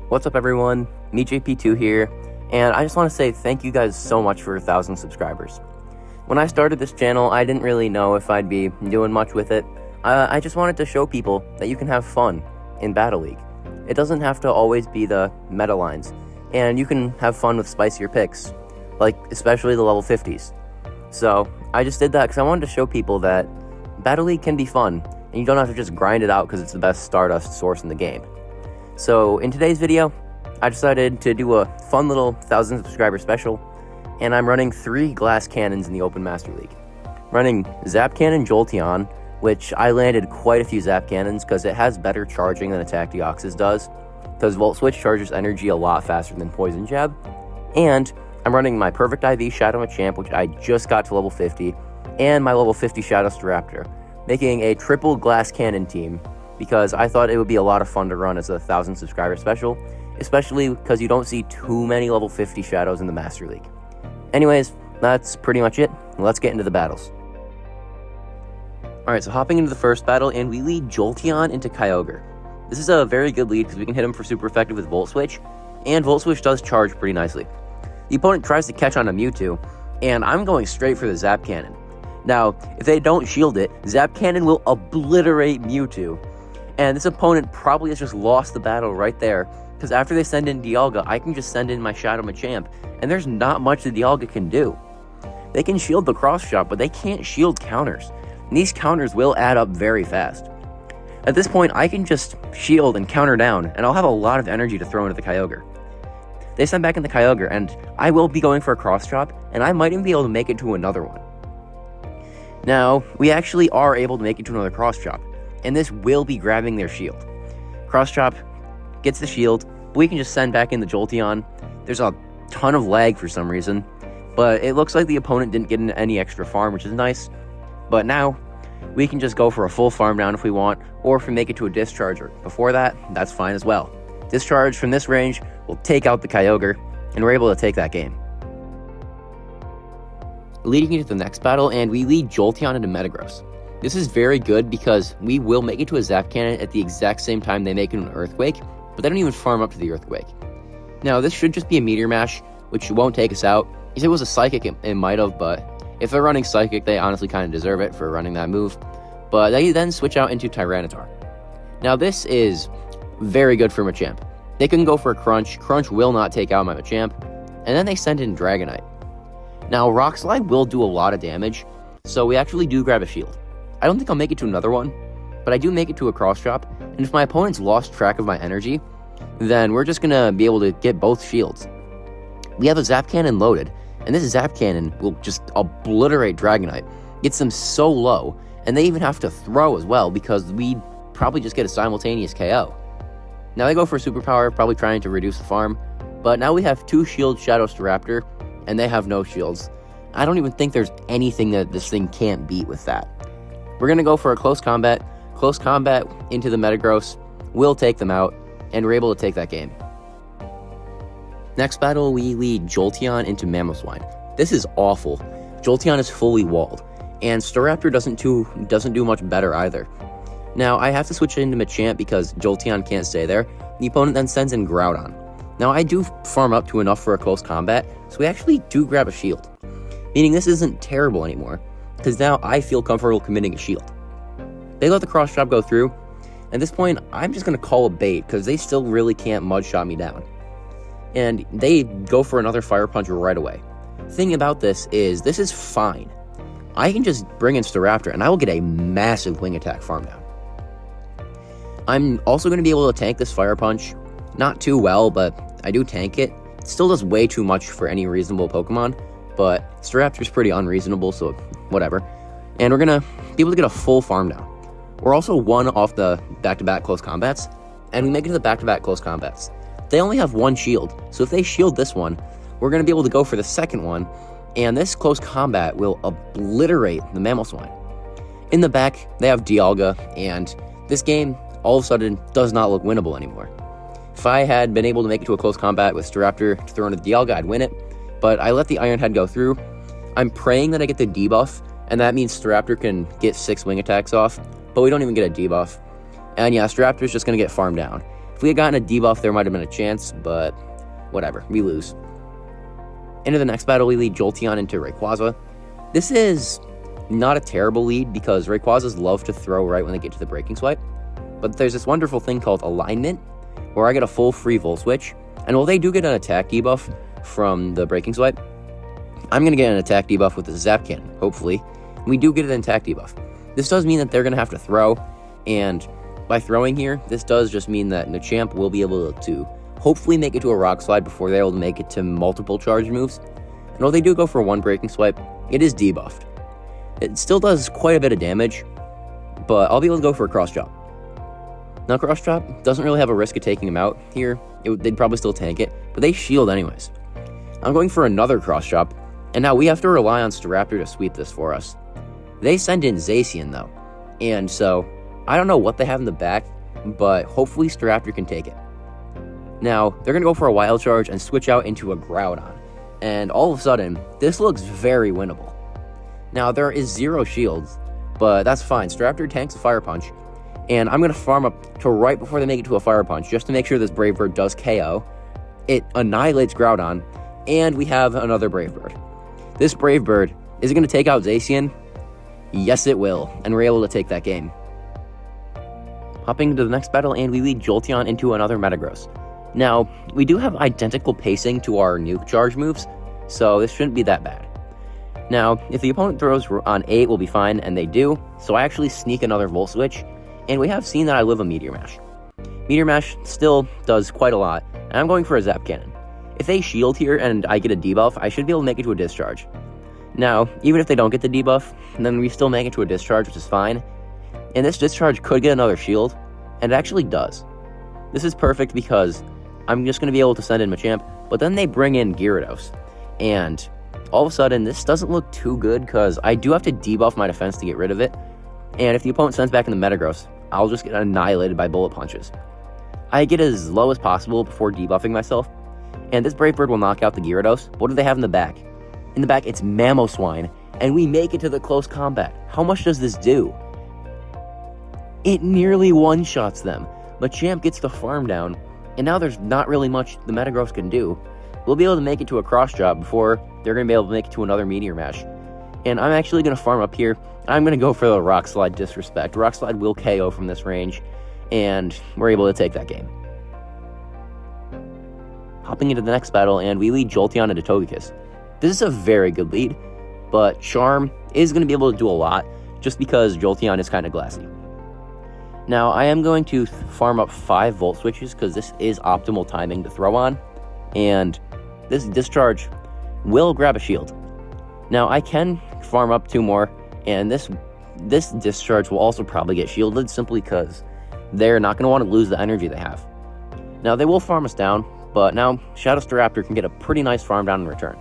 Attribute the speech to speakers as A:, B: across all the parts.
A: What's up everyone, MeJP2 here, and I just want to say thank you guys so much for 1,000 subscribers. When I started this channel, I didn't really know if I'd be doing much with it. I just wanted to show people that you can have fun in Battle League. It doesn't have to always be the meta lines, and you can have fun with spicier picks, like especially the level 50s. So I just did that because I wanted to show people that Battle League can be fun, and you don't have to just grind it out because it's the best Stardust source in the game. So in today's video, I decided to do a fun little 1,000 subscriber special, and I'm running 3 glass cannons in the Open Master League. Running Zap Cannon Jolteon, which I landed quite a few Zap Cannons because it has better charging than Attack Deoxys does, because Volt Switch charges energy a lot faster than Poison Jab. And I'm running my Perfect IV Shadow Machamp, which I just got to level 50, and my level 50 Shadow Staraptor, making a triple glass cannon team, because I thought it would be a lot of fun to run as a 1,000 subscriber special, especially because you don't see too many level 50 Shadows in the Master League. Anyways, that's pretty much it. Let's get into the battles. Alright, so hopping into the first battle, and we lead Jolteon into Kyogre. This is a very good lead because we can hit him for super effective with Volt Switch, and Volt Switch does charge pretty nicely. The opponent tries to catch on a Mewtwo, and I'm going straight for the Zap Cannon. Now, if they don't shield it, Zap Cannon will obliterate Mewtwo. And this opponent probably has just lost the battle right there, because after they send in Dialga, I can just send in my Shadow Machamp, and there's not much that Dialga can do. They can shield the cross shot, but they can't shield counters, and these counters will add up very fast. At this point, I can just shield and counter down, and I'll have a lot of energy to throw into the Kyogre. They send back in the Kyogre, and I will be going for a cross chop, and I might even be able to make it to another one. Now, we actually are able to make it to another cross chop, and this will be grabbing their shield. Cross chop gets the shield, but we can just send back in the Jolteon. There's a ton of lag for some reason, but it looks like the opponent didn't get any extra farm, which is nice. But now, we can just go for a full farm down if we want, or if we make it to a discharger. Before that, that's fine as well. Discharge from this range will take out the Kyogre, and we're able to take that game. Leading into the next battle, and we lead Jolteon into Metagross. This is very good because we will make it to a Zap Cannon at the exact same time they make it an Earthquake, but they don't even farm up to the Earthquake. Now, this should just be a Meteor Mash, which won't take us out. If it was a Psychic, it might have, but if they're running Psychic, they honestly kind of deserve it for running that move. But they then switch out into Tyranitar. Now, this is very good for Machamp. They can go for a Crunch. Crunch will not take out my Machamp, and then they send in Dragonite. Now, Rock Slide will do a lot of damage, so we actually do grab a shield. I don't think I'll make it to another one, but I do make it to a cross chop, and if my opponent's lost track of my energy, then we're just gonna be able to get both shields. We have a Zap Cannon loaded, and this Zap Cannon will just obliterate Dragonite, gets them so low, and they even have to throw as well, because we probably just get a simultaneous KO. Now they go for superpower, probably trying to reduce the farm, but now we have 2 shield Shadow Staraptor, and they have no shields. I don't even think there's anything that this thing can't beat with that. We're going to go for a close combat into the Metagross, we'll take them out, and we're able to take that game. Next battle, we lead Jolteon into Mamoswine. This is awful. Jolteon is fully walled, and Staraptor doesn't do much better either. Now, I have to switch into Machamp because Jolteon can't stay there. The opponent then sends in Groudon. Now, I do farm up to enough for a close combat, so we actually do grab a shield, meaning this isn't terrible anymore, because now I feel comfortable committing a shield. They let the cross chop go through. At this point, I'm just going to call a bait, because they still really can't mud shot me down. And they go for another Fire Punch right away. Thing about this is fine. I can just bring in Staraptor, and I will get a massive Wing Attack farm down. I'm also going to be able to tank this Fire Punch. Not too well, but I do tank it. It still does way too much for any reasonable Pokemon, but Staraptor's pretty unreasonable, so whatever. And we're going to be able to get a full farm down. We're also 1 off the back-to-back close combats, and we make it to the back-to-back close combats. They only have 1 shield, so if they shield this one, we're going to be able to go for the second one, and this close combat will obliterate the Mamoswine. In the back, they have Dialga, and this game, all of a sudden, does not look winnable anymore. If I had been able to make it to a close combat with Staraptor to throw into the Dialga, I'd win it, but I let the Iron Head go through. I'm praying that I get the debuff, and that means Staraptor can get 6 wing attacks off, but we don't even get a debuff. And yeah, Staraptor's just going to get farmed down. If we had gotten a debuff, there might have been a chance, but whatever, we lose. Into the next battle, we lead Jolteon into Rayquaza. This is not a terrible lead because Rayquazas love to throw right when they get to the Breaking Swipe. But there's this wonderful thing called alignment, where I get a full free Volt Switch. And while they do get an attack debuff from the Breaking Swipe, I'm going to get an attack debuff with the Zap Cannon, hopefully. We do get an attack debuff. This does mean that they're going to have to throw, and by throwing here, this does just mean that Machamp will be able to hopefully make it to a Rock Slide before they're able to make it to multiple charge moves. And while they do go for one Breaking Swipe, it is debuffed. It still does quite a bit of damage, but I'll be able to go for a Cross Chop. Now, Cross Chop doesn't really have a risk of taking them out here. They'd probably still tank it, but they shield anyways. I'm going for another Cross Chop, and now we have to rely on Staraptor to sweep this for us. They send in Zacian, though, and so I don't know what they have in the back, but hopefully Staraptor can take it. Now, they're going to go for a Wild Charge and switch out into a Groudon, and all of a sudden, this looks very winnable. Now, there is 0 shields, but that's fine. Staraptor tanks a Fire Punch, and I'm going to farm up to right before they make it to a Fire Punch, just to make sure this Brave Bird does KO. It annihilates Groudon, and we have another Brave Bird. This Brave Bird, is it going to take out Zacian? Yes, it will, and we're able to take that game. Hopping into the next battle, and we lead Jolteon into another Metagross. Now, we do have identical pacing to our nuke charge moves, so this shouldn't be that bad. Now, if the opponent throws on 8, we'll be fine, and they do, so I actually sneak another Volt Switch, and we have seen that I live a Meteor Mash. Meteor Mash still does quite a lot, and I'm going for a Zap Cannon. If they shield here and I get a debuff, I should be able to make it to a Discharge. Now, even if they don't get the debuff, then we still make it to a Discharge, which is fine. And this Discharge could get another shield, and it actually does. This is perfect because I'm just going to be able to send in Machamp, but then they bring in Gyarados. And all of a sudden, this doesn't look too good because I do have to debuff my defense to get rid of it. And if the opponent sends back in the Metagross, I'll just get annihilated by Bullet Punches. I get as low as possible before debuffing myself, and this Brave Bird will knock out the Gyarados. What do they have in the back? In the back, it's Mamoswine, and we make it to the close combat. How much does this do? It nearly one-shots them. Machamp gets the farm down, and now there's not really much the Metagross can do. We'll be able to make it to a Cross Chop before they're going to be able to make it to another Meteor Mash. And I'm actually going to farm up here. I'm going to go for the Rock Slide Disrespect. Rock Slide will KO from this range, and we're able to take that game. Hopping into the next battle, and we lead Jolteon into Togekiss. This is a very good lead, but Charm is going to be able to do a lot just because Jolteon is kind of glassy. Now, I am going to farm up 5 Volt Switches because this is optimal timing to throw on, and this Discharge will grab a shield. Now, I can farm up 2 more, and this Discharge will also probably get shielded simply because they're not going to want to lose the energy they have. Now, they will farm us down, but now Shadow Staraptor can get a pretty nice farm down in return.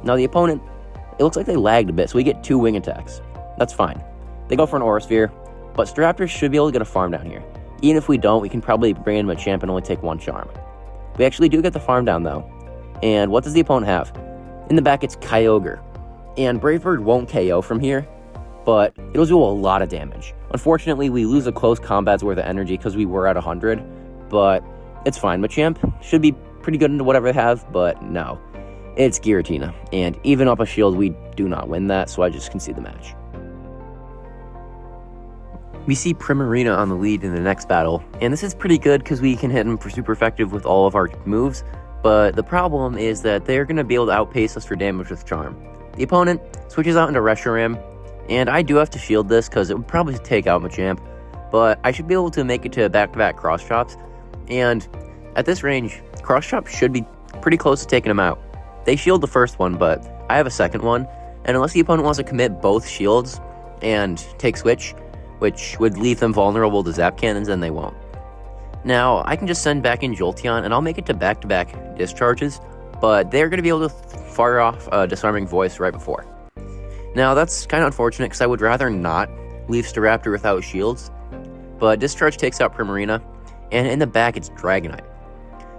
A: Now, the opponent, it looks like they lagged a bit, so we get 2 wing attacks. That's fine. They go for an Aura Sphere, but Staraptor should be able to get a farm down here. Even if we don't, we can probably bring in Machamp and only take 1 Charm. We actually do get the farm down, though. And what does the opponent have? In the back, it's Kyogre. And Brave Bird won't KO from here, but it'll do a lot of damage. Unfortunately, we lose a close combat's worth of energy because we were at 100, but it's fine. Machamp should be pretty good into whatever they have, but no. It's Giratina, and even up a shield, we do not win that, so I just concede the match. We see Primarina on the lead in the next battle, and this is pretty good because we can hit him for super effective with all of our moves, but the problem is that they're going to be able to outpace us for damage with Charm. The opponent switches out into Reshiram, and I do have to shield this because it would probably take out Machamp, but I should be able to make it to back-to-back Cross Chops, and at this range, Cross Chop should be pretty close to taking him out. They shield the first one, but I have a second one, and unless the opponent wants to commit both shields and take Switch, which would leave them vulnerable to Zap Cannons, then they won't. Now, I can just send back in Jolteon, and I'll make it to back-to-back Discharges, but they're going to be able to fire off a Disarming Voice right before. Now, that's kind of unfortunate, because I would rather not leave Staraptor without shields, but Discharge takes out Primarina, and in the back, it's Dragonite.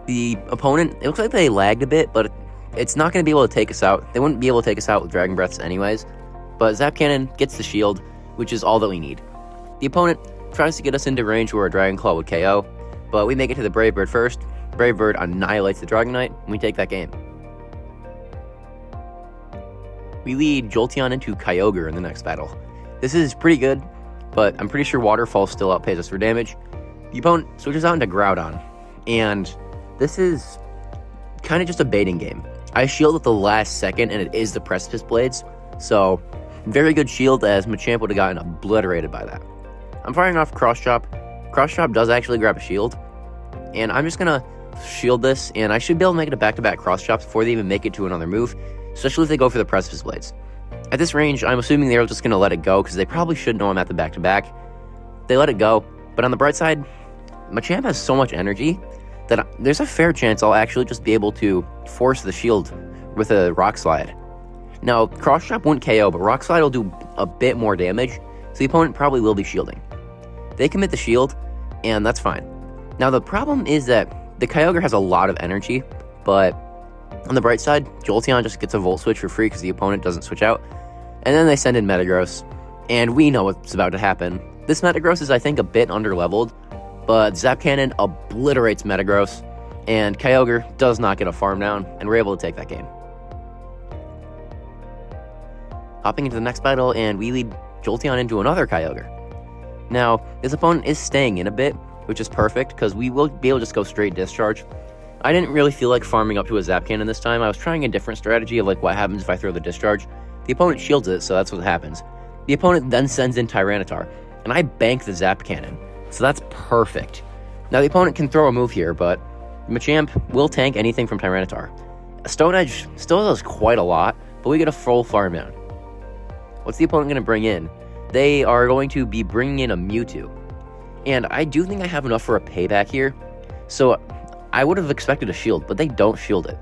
A: The opponent, it looks like they lagged a bit, but it's not going to be able to take us out. They wouldn't be able to take us out with Dragon Breaths anyways, but Zap Cannon gets the shield, which is all that we need. The opponent tries to get us into range where a Dragon Claw would KO, but we make it to the Brave Bird first. Brave Bird annihilates the Dragonite, and we take that game. We lead Jolteon into Kyogre in the next battle. This is pretty good, but I'm pretty sure Waterfall still outpays us for damage. The opponent switches out into Groudon, and this is kind of just a baiting game. I shield at the last second, and it is the Precipice Blades, so very good shield, as Machamp would have gotten obliterated by that. I'm firing off Cross Chop. Cross Chop does actually grab a shield, and I'm just gonna shield this, and I should be able to make it a back-to-back Cross Chops before they even make it to another move, especially if they go for the Precipice Blades. At this range, I'm assuming they're just gonna let it go, because they probably should know I'm at the back-to-back. They let it go, but on the bright side, Machamp has so much energy that there's a fair chance I'll actually just be able to force the shield with a Rock Slide. Now, Cross Chop won't KO, but Rock Slide will do a bit more damage, so the opponent probably will be shielding. They commit the shield, and that's fine. Now, the problem is that the Kyogre has a lot of energy, but on the bright side, Jolteon just gets a Volt Switch for free because the opponent doesn't switch out, and then they send in Metagross, and we know what's about to happen. This Metagross is, I think, a bit underleveled, but Zap Cannon obliterates Metagross, and Kyogre does not get a farm down, and we're able to take that game. Hopping into the next battle, and we lead Jolteon into another Kyogre. Now, this opponent is staying in a bit, which is perfect, because we will be able to just go straight Discharge. I didn't really feel like farming up to a Zap Cannon this time. I was trying a different strategy of like what happens if I throw the Discharge. The opponent shields it, so that's what happens. The opponent then sends in Tyranitar, and I bank the Zap Cannon, so that's perfect. Now, the opponent can throw a move here, but Machamp will tank anything from Tyranitar. Stone Edge still does quite a lot, but we get a full farm down. What's the opponent going to bring in? They are going to be bringing in a Mewtwo. And I do think I have enough for a payback here. So I would have expected a shield, but they don't shield it.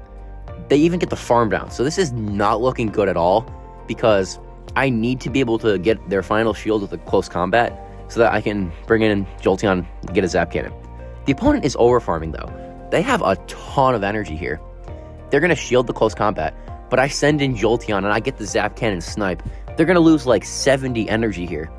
A: They even get the farm down. So this is not looking good at all, because I need to be able to get their final shield with a close combat so that I can bring in Jolteon and get a Zap Cannon. The opponent is over farming though. They have a ton of energy here. They're going to shield the close combat, but I send in Jolteon and I get the Zap Cannon snipe. They're going to lose like 70 energy here.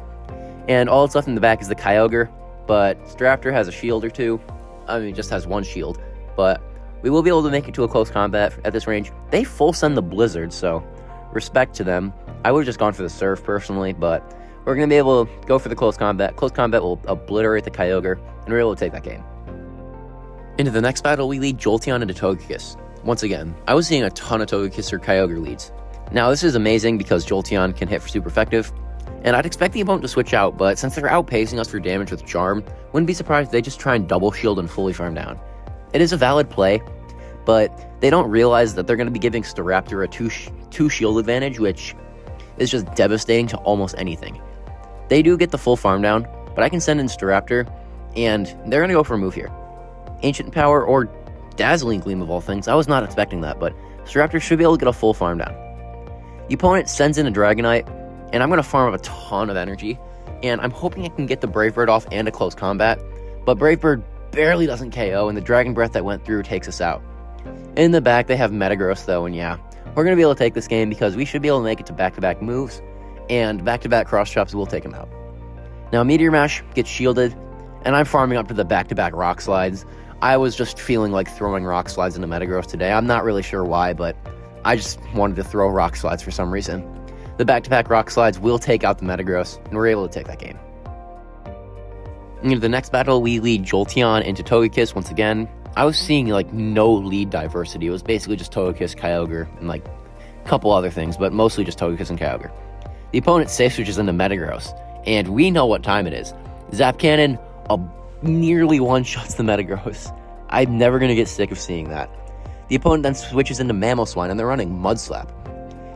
A: And all that's left in the back is the Kyogre, but Staraptor has a shield or two. I mean, it just has one shield, but we will be able to make it to a close combat at this range. They full send the Blizzard, so respect to them. I would have just gone for the Surf personally, but we're going to be able to go for the close combat. Close combat will obliterate the Kyogre, and we're able to take that game. Into the next battle, we lead Jolteon into Togekiss. Once again, I was seeing a ton of Togekiss or Kyogre leads. Now, this is amazing because Jolteon can hit for super effective, and I'd expect the opponent to switch out, but since they're outpacing us for damage with Charm, wouldn't be surprised if they just try and double shield and fully farm down. It is a valid play, but they don't realize that they're going to be giving Staraptor a 2 shield advantage, which is just devastating to almost anything. They do get the full farm down, but I can send in Staraptor, and they're going to go for a move here. Ancient Power or Dazzling Gleam of all things. I was not expecting that, but Staraptor should be able to get a full farm down. The opponent sends in a Dragonite, and I'm going to farm up a ton of energy, and I'm hoping I can get the Brave Bird off and a close combat, but Brave Bird barely doesn't KO, and the Dragon Breath that went through takes us out. In the back, they have Metagross, though, and yeah, we're going to be able to take this game because we should be able to make it to back-to-back moves, and back-to-back Cross Chops will take him out. Now, Meteor Mash gets shielded, and I'm farming up to the back-to-back Rock Slides. I was just feeling like throwing Rock Slides into Metagross today. I'm not really sure why, but I just wanted to throw Rock Slides for some reason. The back-to-back Rock Slides will take out the Metagross, and we're able to take that game. Into the next battle, we lead Jolteon into Togekiss once again. I was seeing like no lead diversity. It was basically just Togekiss, Kyogre, and like a couple other things, but mostly just Togekiss and Kyogre. The opponent safe switches into Metagross, and we know what time it is. Zap Cannon nearly one-shots the Metagross. I'm never going to get sick of seeing that. The opponent then switches into Mamoswine, and they're running Mud Slap.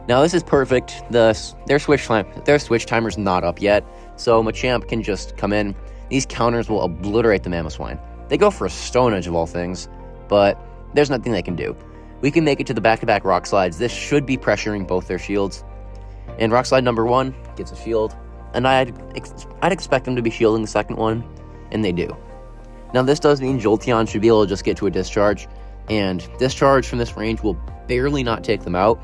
A: Now, this is perfect. Their switch timer's not up yet, so Machamp can just come in. These counters will obliterate the Mamoswine. They go for a Stone Edge of all things, but there's nothing they can do. We can make it to the back-to-back Rock Slides. This should be pressuring both their shields. And Rock Slide number 1 gets a shield, and I'd expect them to be shielding the second one, and they do. Now, this does mean Jolteon should be able to just get to a Discharge, and Discharge from this range will barely not take them out,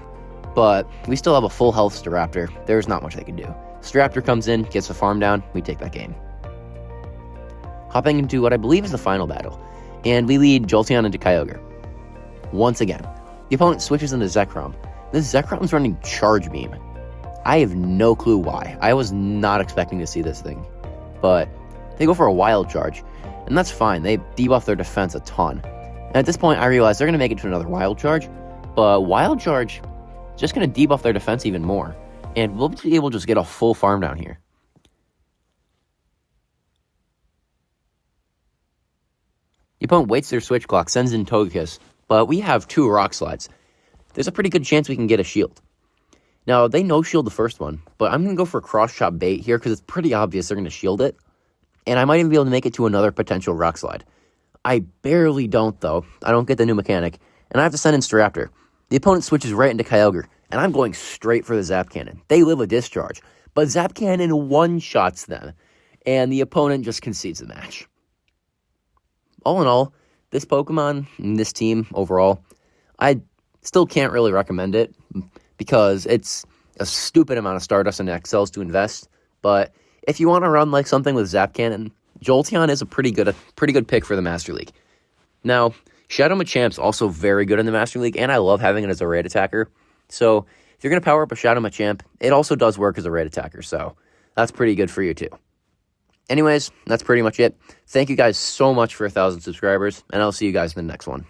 A: but we still have a full health Staraptor. There's not much they can do. Staraptor comes in, gets a farm down, we take that game. hopping into what I believe is the final battle. And we lead Jolteon into Kyogre. Once again, the opponent switches into Zekrom. This Zekrom's running Charge Beam. I have no clue why. I was not expecting to see this thing. But they go for a Wild Charge, and that's fine. They debuff their defense a ton. And at this point, I realize they're going to make it to another Wild Charge, but Wild Charge is just going to debuff their defense even more, and we'll be able to just get a full farm down here. The opponent waits their switch clock, sends in Togekiss, but we have 2 Rock Slides. There's a pretty good chance we can get a shield. Now, they no-shield the first one, but I'm going to go for Cross-Chop Bait here because it's pretty obvious they're going to shield it, and I might even be able to make it to another potential Rock Slide. I barely don't, though. I don't get the new mechanic, and I have to send in Staraptor. The opponent switches right into Kyogre, and I'm going straight for the Zap Cannon. They live a Discharge, but Zap Cannon one-shots them, and the opponent just concedes the match. All in all, this Pokemon and this team overall, I still can't really recommend it because it's a stupid amount of Stardust and XLs to invest. But if you want to run like something with Zap Cannon, Jolteon is a pretty good pick for the Master League. Now, Shadow Machamp's also very good in the Master League, and I love having it as a raid attacker. So if you're going to power up a Shadow Machamp, it also does work as a raid attacker, so that's pretty good for you too. Anyways, that's pretty much it. Thank you guys so much for 1,000 subscribers, and I'll see you guys in the next one.